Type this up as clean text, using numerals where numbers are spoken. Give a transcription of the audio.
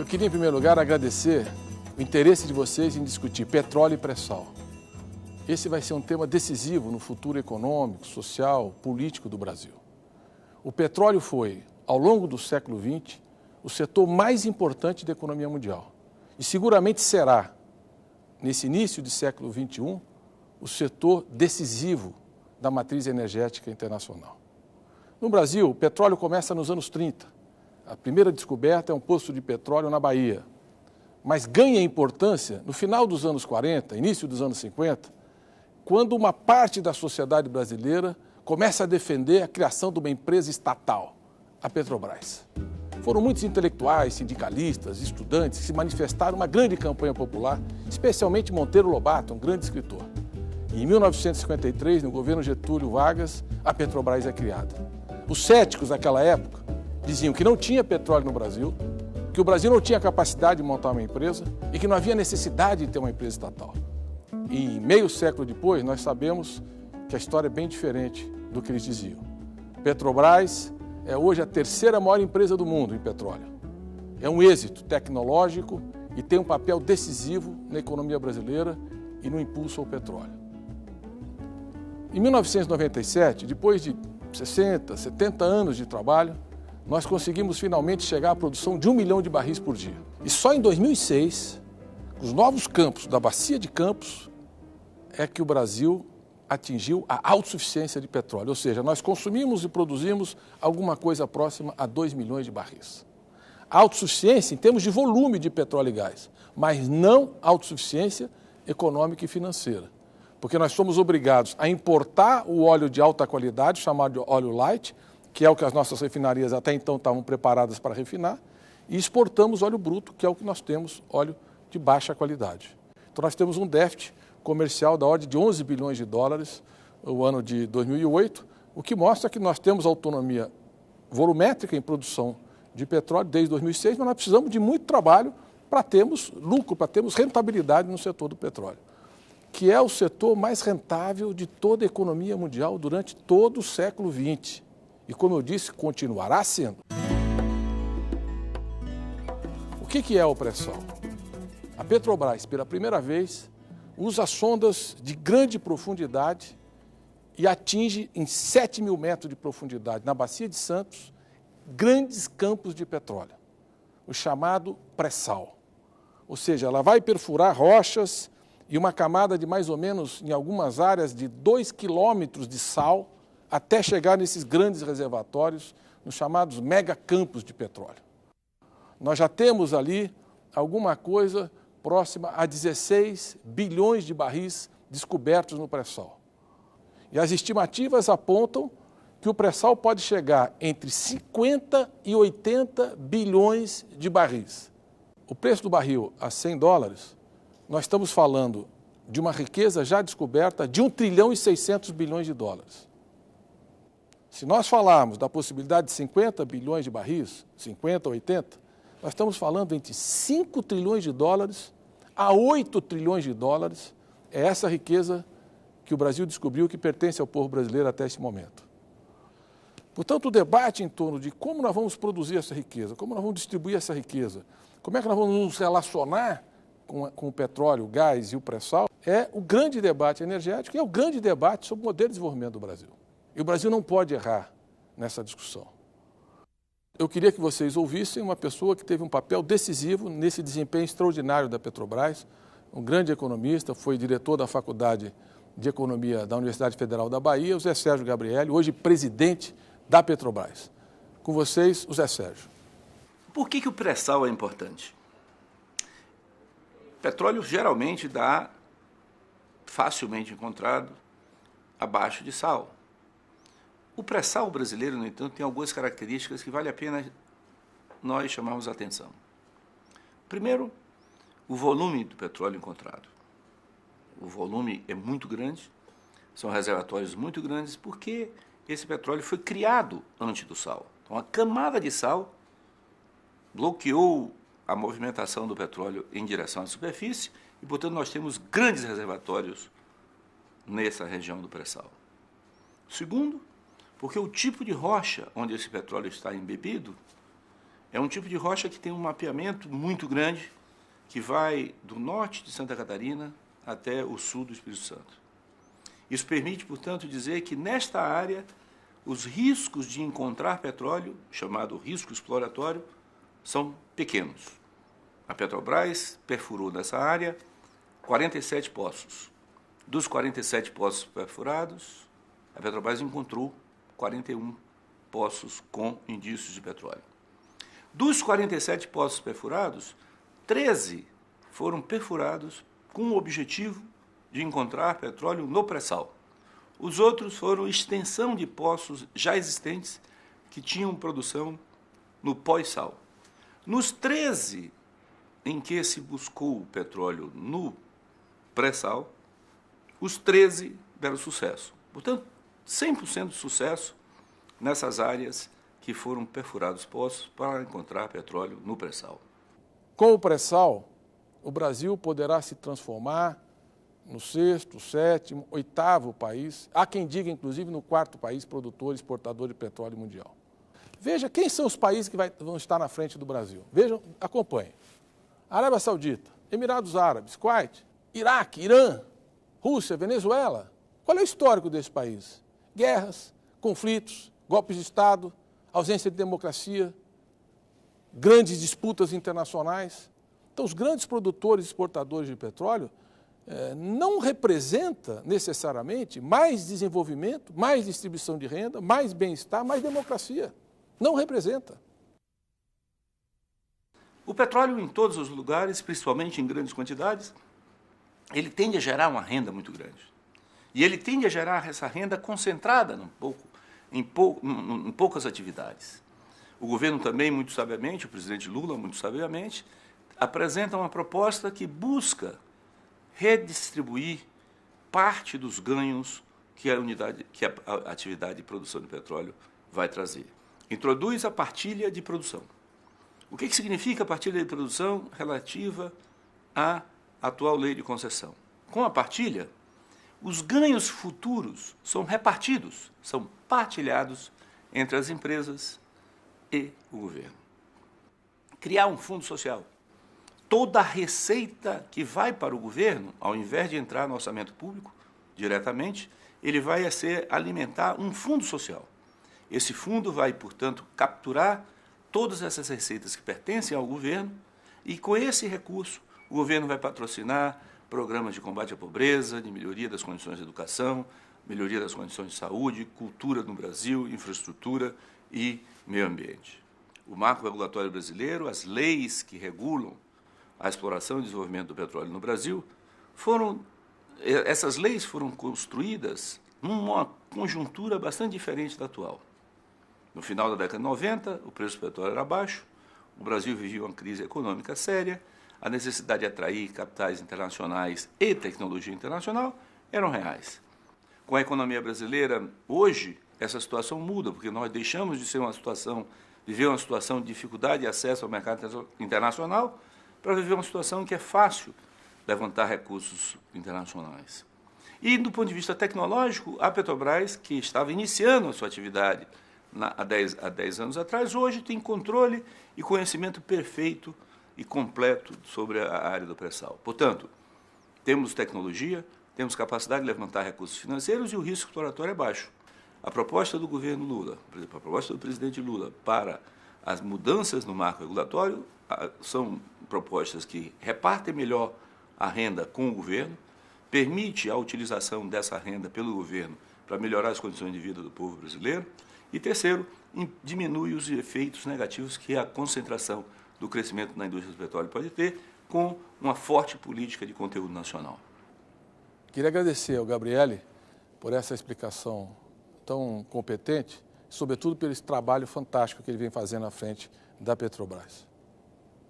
Eu queria, em primeiro lugar, agradecer o interesse de vocês em discutir petróleo e pré-sal. Esse vai ser um tema decisivo no futuro econômico, social, político do Brasil. O petróleo foi, ao longo do século XX, o setor mais importante da economia mundial. E seguramente será, nesse início do século XXI, o setor decisivo da matriz energética internacional. No Brasil, o petróleo começa nos anos 30. A primeira descoberta é um poço de petróleo na Bahia. Mas ganha importância no final dos anos 40, início dos anos 50, quando uma parte da sociedade brasileira começa a defender a criação de uma empresa estatal, a Petrobras. Foram muitos intelectuais, sindicalistas, estudantes que se manifestaram uma grande campanha popular, especialmente Monteiro Lobato, um grande escritor. E em 1953, no governo Getúlio Vargas, a Petrobras é criada. Os céticos daquela época diziam que não tinha petróleo no Brasil, que o Brasil não tinha capacidade de montar uma empresa e que não havia necessidade de ter uma empresa estatal. E meio século depois, nós sabemos que a história é bem diferente do que eles diziam. Petrobras é hoje a terceira maior empresa do mundo em petróleo. É um êxito tecnológico e tem um papel decisivo na economia brasileira e no impulso ao petróleo. Em 1997, depois de 60, 70 anos de trabalho, nós conseguimos finalmente chegar à produção de 1 milhão de barris por dia. E só em 2006, os novos campos da Bacia de Campos, é que o Brasil atingiu a autossuficiência de petróleo, ou seja, nós consumimos e produzimos alguma coisa próxima a 2 milhões de barris. A autossuficiência em termos de volume de petróleo e gás, mas não autossuficiência econômica e financeira, porque nós somos obrigados a importar o óleo de alta qualidade, chamado de óleo light, que é o que as nossas refinarias até então estavam preparadas para refinar, e exportamos óleo bruto, que é o que nós temos, óleo de baixa qualidade. Então nós temos um déficit comercial da ordem de 11 bilhões de dólares no ano de 2008, o que mostra que nós temos autonomia volumétrica em produção de petróleo desde 2006, mas nós precisamos de muito trabalho para termos lucro, para termos rentabilidade no setor do petróleo, que é o setor mais rentável de toda a economia mundial durante todo o século XX. E, como eu disse, continuará sendo. O que é o pré-sal? A Petrobras, pela primeira vez, usa sondas de grande profundidade e atinge em 7 mil metros de profundidade, na Bacia de Santos, grandes campos de petróleo, o chamado pré-sal. Ou seja, ela vai perfurar rochas e uma camada de mais ou menos, em algumas áreas, de 2 quilômetros de sal, até chegar nesses grandes reservatórios, nos chamados megacampos de petróleo. Nós já temos ali alguma coisa próxima a 16 bilhões de barris descobertos no pré-sal. E as estimativas apontam que o pré-sal pode chegar entre 50 e 80 bilhões de barris. O preço do barril a $100, nós estamos falando de uma riqueza já descoberta de 1 trilhão e 600 bilhões de dólares. Se nós falarmos da possibilidade de 50 bilhões de barris, 50, 80, nós estamos falando entre 5 trilhões de dólares a 8 trilhões de dólares. É essa riqueza que o Brasil descobriu que pertence ao povo brasileiro até esse momento. Portanto, o debate em torno de como nós vamos produzir essa riqueza, como nós vamos distribuir essa riqueza, como é que nós vamos nos relacionar com o petróleo, o gás e o pré-sal, é o grande debate energético e é o grande debate sobre o modelo de desenvolvimento do Brasil. E o Brasil não pode errar nessa discussão. Eu queria que vocês ouvissem uma pessoa que teve um papel decisivo nesse desempenho extraordinário da Petrobras, um grande economista, foi diretor da Faculdade de Economia da Universidade Federal da Bahia, o Zé Sérgio Gabrielli, hoje presidente da Petrobras. Com vocês, o Zé Sérgio. Por que o pré-sal é importante? Petróleo geralmente dá facilmente encontrado abaixo de sal. O pré-sal brasileiro, no entanto, tem algumas características que vale a pena nós chamarmos a atenção. Primeiro, o volume do petróleo encontrado. O volume é muito grande, são reservatórios muito grandes, porque esse petróleo foi criado antes do sal. Então, a camada de sal bloqueou a movimentação do petróleo em direção à superfície e, portanto, nós temos grandes reservatórios nessa região do pré-sal. Segundo, porque o tipo de rocha onde esse petróleo está embebido É um tipo de rocha que tem um mapeamento muito grande, que vai do norte de Santa Catarina até o sul do Espírito Santo. Isso permite, portanto, dizer que nesta área os riscos de encontrar petróleo, chamado risco exploratório, são pequenos. A Petrobras perfurou nessa área 47 poços. Dos 47 poços perfurados, a Petrobras encontrou 41 poços com indícios de petróleo. Dos 47 poços perfurados, 13 foram perfurados com o objetivo de encontrar petróleo no pré-sal. Os outros foram extensão de poços já existentes que tinham produção no pós-sal. Nos 13 em que se buscou o petróleo no pré-sal, os 13 deram sucesso. Portanto, 100% de sucesso nessas áreas que foram perfurados poços para encontrar petróleo no pré-sal. Com o pré-sal, o Brasil poderá se transformar no 6º, 7º, 8º país, há quem diga, inclusive, no 4º país produtor e exportador de petróleo mundial. Veja quem são os países que vão estar na frente do Brasil. Vejam, acompanhem. Arábia Saudita, Emirados Árabes, Kuwait, Iraque, Irã, Rússia, Venezuela. Qual é o histórico desses países? Guerras, conflitos, golpes de Estado, ausência de democracia, grandes disputas internacionais. Então, os grandes produtores e exportadores de petróleo não representa necessariamente mais desenvolvimento, mais distribuição de renda, mais bem-estar, mais democracia. Não representa. O petróleo em todos os lugares, principalmente em grandes quantidades, ele tende a gerar uma renda muito grande. E ele tende a gerar essa renda concentrada em poucas atividades. O governo também, muito sabiamente, o presidente Lula, muito sabiamente, apresenta uma proposta que busca redistribuir parte dos ganhos que a atividade de produção de petróleo vai trazer. Introduz a partilha de produção. O que significa a partilha de produção relativa à atual lei de concessão? Com a partilha, os ganhos futuros são repartidos, são partilhados entre as empresas e o governo. Criar um fundo social. Toda a receita que vai para o governo, ao invés de entrar no orçamento público diretamente, ele vai alimentar um fundo social. Esse fundo vai, portanto, capturar todas essas receitas que pertencem ao governo e, com esse recurso, o governo vai patrocinar programas de combate à pobreza, de melhoria das condições de educação, melhoria das condições de saúde, cultura no Brasil, infraestrutura e meio ambiente. O marco regulatório brasileiro, as leis que regulam a exploração e desenvolvimento do petróleo no Brasil, essas leis foram construídas numa conjuntura bastante diferente da atual. No final da década de 90, o preço do petróleo era baixo, o Brasil vivia uma crise econômica séria, a necessidade de atrair capitais internacionais e tecnologia internacional eram reais. Com a economia brasileira, hoje, essa situação muda, porque nós deixamos de viver uma situação de dificuldade de acesso ao mercado internacional para viver uma situação em que é fácil levantar recursos internacionais. E, do ponto de vista tecnológico, a Petrobras, que estava iniciando a sua atividade há 10 anos atrás, hoje tem controle e conhecimento perfeito e completo sobre a área do pré-sal. Portanto, temos tecnologia, temos capacidade de levantar recursos financeiros e o risco exploratório é baixo. A proposta do governo Lula, por exemplo, a proposta do presidente Lula para as mudanças no marco regulatório são propostas que repartem melhor a renda com o governo, permite a utilização dessa renda pelo governo para melhorar as condições de vida do povo brasileiro e, terceiro, diminui os efeitos negativos que a concentração do crescimento na indústria do petróleo pode ter com uma forte política de conteúdo nacional. Queria agradecer ao Gabriele por essa explicação tão competente, sobretudo pelo esse trabalho fantástico que ele vem fazendo à frente da Petrobras.